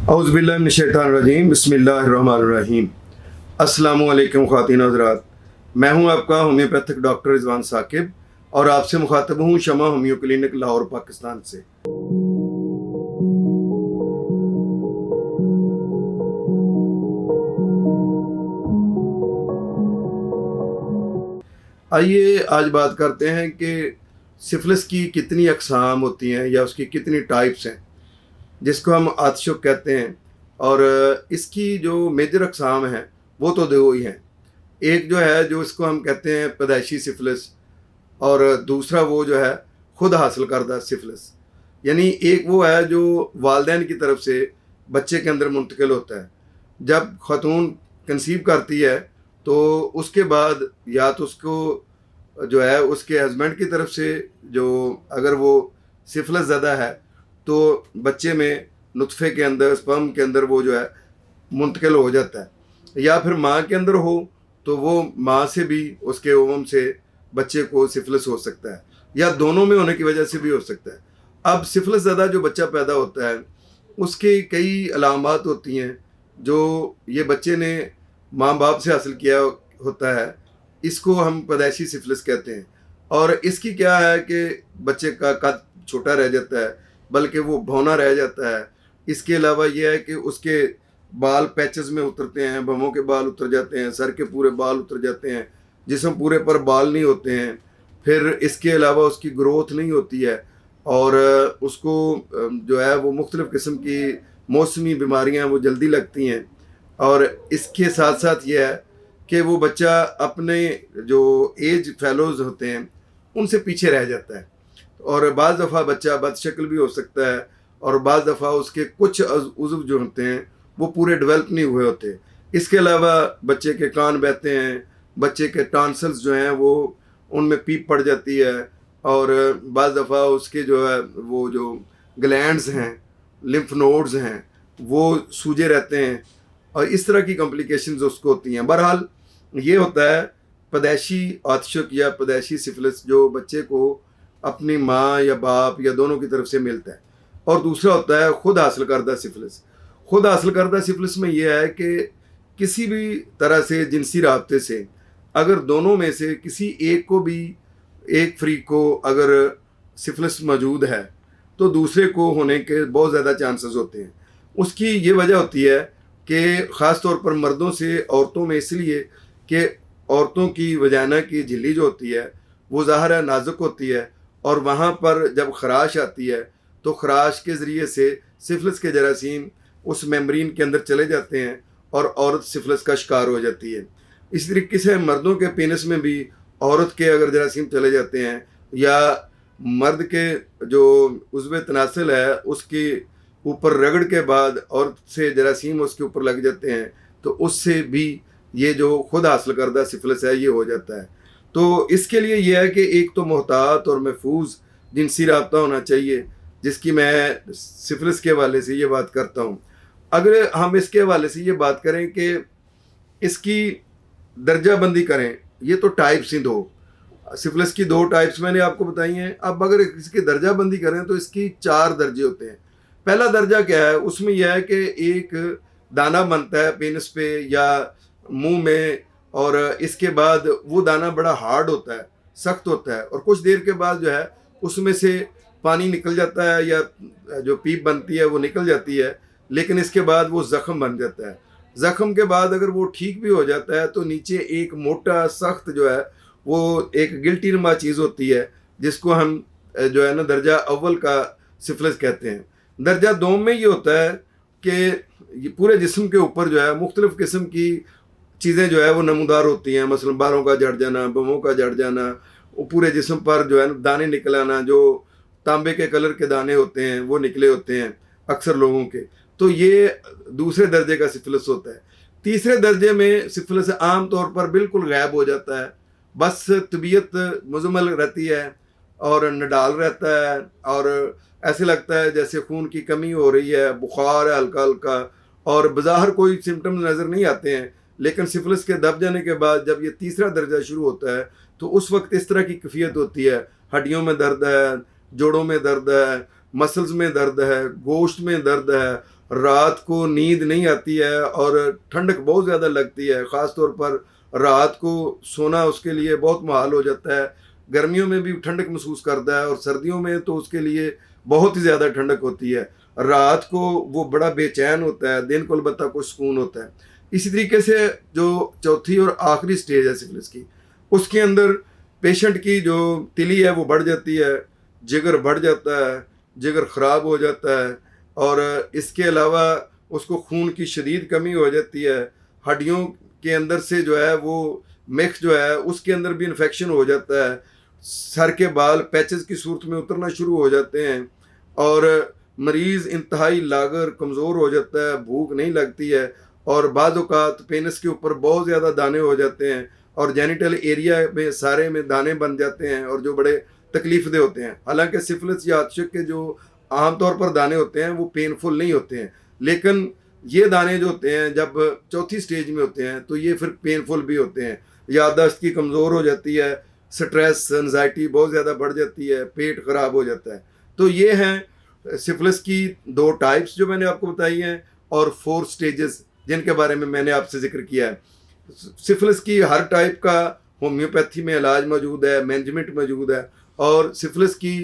औज़ुबिल्लाहिमिनश्शैतानिर्रजीम बिस्मिल्लाहिर्रहमानिर्रहीम। अस्सलामुअलैकुम ख़वातीन हज़रात, मैं हूं आपका होम्योपैथिक डॉक्टर रिजवान साकिब और आपसे मुखातब हूं शमा होम्यो क्लिनिक लाहौर पाकिस्तान से। आइए आज बात करते हैं कि सिफिलिस की कितनी अक़साम होती हैं या उसकी कितनी टाइप्स हैं, जिसको हम आतिशुक कहते हैं। और इसकी जो मेजर अक़साम हैं वो तो दो ही हैं। एक जो है जो इसको हम कहते हैं पैदाइशी सिफिलिस, और दूसरा वो जो है खुद हासिल करदा सिफिलिस। यानी एक वो है जो वालिदैन की तरफ से बच्चे के अंदर मुंतकिल होता है। जब ख़ातून कंसीव करती है तो उसके बाद या तो उसको जो है उसके हस्बैंड की तरफ से, जो अगर वो सिफिलिस ज़्यादा है तो बच्चे में नुतफ़े के अंदर, स्पर्म के अंदर वो जो है मुंतकिल हो जाता है। या फिर माँ के अंदर हो तो वो माँ से भी, उसके ओवम से बच्चे को सिफिलिस हो सकता है, या दोनों में होने की वजह से भी हो सकता है। अब सिफिलिस ज़्यादा जो बच्चा पैदा होता है उसके कई अलामात होती हैं जो ये बच्चे ने माँ बाप से हासिल किया होता है। इसको हम पैदाइशी सिफिलिस कहते हैं। और इसकी क्या है कि बच्चे का कद छोटा रह जाता है, बल्कि वो भौना रह जाता है। इसके अलावा ये है कि उसके बाल पैचेस में उतरते हैं, भवों के बाल उतर जाते हैं, सर के पूरे बाल उतर जाते हैं, जिस्म पूरे पर बाल नहीं होते हैं। फिर इसके अलावा उसकी ग्रोथ नहीं होती है और उसको जो है वो मुख्तलिफ़ किस्म की मौसमी बीमारियां वो जल्दी लगती हैं। और इसके साथ साथ ये है कि वो बच्चा अपने जो एज फेलोज़ होते हैं उनसे पीछे रह जाता है, और बाज़ दफ़ा बच्चा बदशक्ल भी हो सकता है, और बाज़ दफ़ा उसके कुछ उज़्व जो होते हैं वो पूरे डेवलप नहीं हुए होते। इसके अलावा बच्चे के कान बहते हैं, बच्चे के टॉन्सिल्स जो हैं वो उनमें पीप पड़ जाती है, और बाज़ दफ़ा उसके जो है वो जो ग्लैंड्स हैं, लिम्फ नोड्स हैं, वो सूजे रहते हैं, और इस तरह की कॉम्प्लिकेशंस उसको होती हैं। बहरहाल ये होता है पैदाइशी आतिशुक या पैदाइशी सिफिलिस, जो बच्चे को अपनी माँ या बाप या दोनों की तरफ से मिलता है। और दूसरा होता है खुद हासिल करदा सिफिलिस। खुद हासिल करदा सिफिलिस में यह है कि किसी भी तरह से जिनसी राब्ते से अगर दोनों में से किसी एक को भी, एक फ्री को अगर सिफिलिस मौजूद है तो दूसरे को होने के बहुत ज़्यादा चांसेस होते हैं। उसकी ये वजह होती है कि ख़ास तौर पर मर्दों से औरतों में, इसलिए कि औरतों की वजाना की झिल्ली जो होती है वो ज़ाहिर है नाजुक होती है, और वहाँ पर जब खराश आती है तो खराश के ज़रिए से सिफिलिस के जरासीम उस मेम्ब्रेन के अंदर चले जाते हैं और औरत सिफिलिस का शिकार हो जाती है। इस तरीके से मर्दों के पेनिस में भी औरत के अगर जरासीम चले जाते हैं, या मर्द के जो उज़्व तनासिल है उसके ऊपर रगड़ के बाद औरत से जरासीम उसके ऊपर लग जाते हैं, तो उससे भी ये जो खुद हासिल करदा सिफिलिस है ये हो जाता है। तो इसके लिए ये है कि एक तो मोहतात और महफूज जिनसी राब्ता होना चाहिए, जिसकी मैं सिफिलिस के हवाले से ये बात करता हूँ। अगर हम इसके हवाले से ये बात करें कि इसकी दर्जा बंदी करें, ये तो टाइप्स ही दो, सिफिलिस की दो टाइप्स मैंने आपको बताई हैं। अब अगर इसकी दर्जा बंदी करें तो इसकी 4 दर्जे होते हैं। पहला दर्जा क्या है, उसमें यह है कि एक दाना बनता है पेनिस पे या मुंह में, और इसके बाद वो दाना बड़ा हार्ड होता है, सख्त होता है, और कुछ देर के बाद जो है उसमें से पानी निकल जाता है या जो पीप बनती है वो निकल जाती है, लेकिन इसके बाद वो ज़ख़म बन जाता है। ज़ख़म के बाद अगर वो ठीक भी हो जाता है तो नीचे एक मोटा सख्त जो है वो एक गिल्टी नुमा चीज़ होती है, जिसको हम जो है ना दर्जा अव्वल का सिफिलिस कहते हैं। दर्जा 2 में ये होता है कि पूरे जिस्म के ऊपर जो है मुख्तलिफ़ किस्म की चीज़ें जो है वो नमूदार होती हैं, मसलन बालों का झड़ जाना, बमों का झड़ जाना, वो पूरे जिस्म पर जो है दाने निकल आना, जो तांबे के कलर के दाने होते हैं वो निकले होते हैं अक्सर लोगों के। तो ये दूसरे दर्जे का सिफिलिस होता है। तीसरे दर्जे में सिफिलिस आम तौर पर बिल्कुल गायब हो जाता है, बस तबीयत मुजमल रहती है और नडाल रहता है, और ऐसे लगता है जैसे खून की कमी हो रही है, बुखार है हल्का हल्का, और बज़ाहिर कोई सिम्टम्स नज़र नहीं आते हैं। लेकिन सिफिलिस के दब जाने के बाद जब ये तीसरा दर्जा शुरू होता है तो उस वक्त इस तरह की कैफियत होती है, हड्डियों में दर्द है, जोड़ों में दर्द है, मसल्स में दर्द है, गोश्त में दर्द है, रात को नींद नहीं आती है और ठंडक बहुत ज़्यादा लगती है, ख़ास तौर पर रात को सोना उसके लिए बहुत मुहाल हो जाता है। गर्मियों में भी ठंडक महसूस करता है और सर्दियों में तो उसके लिए बहुत ही ज़्यादा ठंडक होती है। रात को वो बड़ा बेचैन होता है, दिन को अलबत्ता कुछ सुकून होता है। इसी तरीके से जो चौथी और आखिरी स्टेज है सिफिलिस की, उसके अंदर पेशेंट की जो तिली है वो बढ़ जाती है, जिगर बढ़ जाता है, जिगर ख़राब हो जाता है और इसके अलावा उसको खून की शदीद कमी हो जाती है। हड्डियों के अंदर से जो है वो मेख जो है उसके अंदर भी इन्फेक्शन हो जाता है। सर के बाल पैचेस की सूरत में उतरना शुरू हो जाते हैं और मरीज़ इंतहाई लागर कमज़ोर हो जाता है, भूख नहीं लगती है और बाज़ औक़ात पेनिस के ऊपर बहुत ज़्यादा दाने हो जाते हैं और जेनिटल एरिया में सारे में दाने बन जाते हैं और जो बड़े तकलीफ़देह होते हैं। हालांकि सिफिलिस या आतिशक के जो आम तौर पर दाने होते हैं वो पेनफुल नहीं होते हैं, लेकिन ये दाने जो होते हैं जब चौथी स्टेज में होते हैं तो ये फिर पेनफुल भी होते हैं। याददाश्त की कमज़ोर हो जाती है, स्ट्रेस एंजाइटी बहुत ज़्यादा बढ़ जाती है, पेट ख़राब हो जाता है। तो ये हैं सिफिलिस की 2 टाइप्स जो मैंने आपको बताई हैं और 4 स्टेजेस जिनके बारे में मैंने आपसे ज़िक्र किया है। सिफिलिस की हर टाइप का होम्योपैथी में इलाज मौजूद है, मैनेजमेंट मौजूद है और सिफिलिस की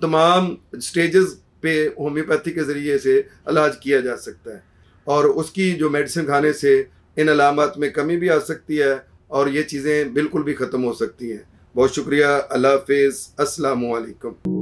तमाम स्टेजेस पे होम्योपैथी के ज़रिए से इलाज किया जा सकता है और उसकी जो मेडिसिन खाने से इन अलामात में कमी भी आ सकती है और ये चीज़ें बिल्कुल भी ख़त्म हो सकती हैं। बहुत शुक्रिया। अल्लाह हाफ़िज़। अस्सलामु अलैकुम।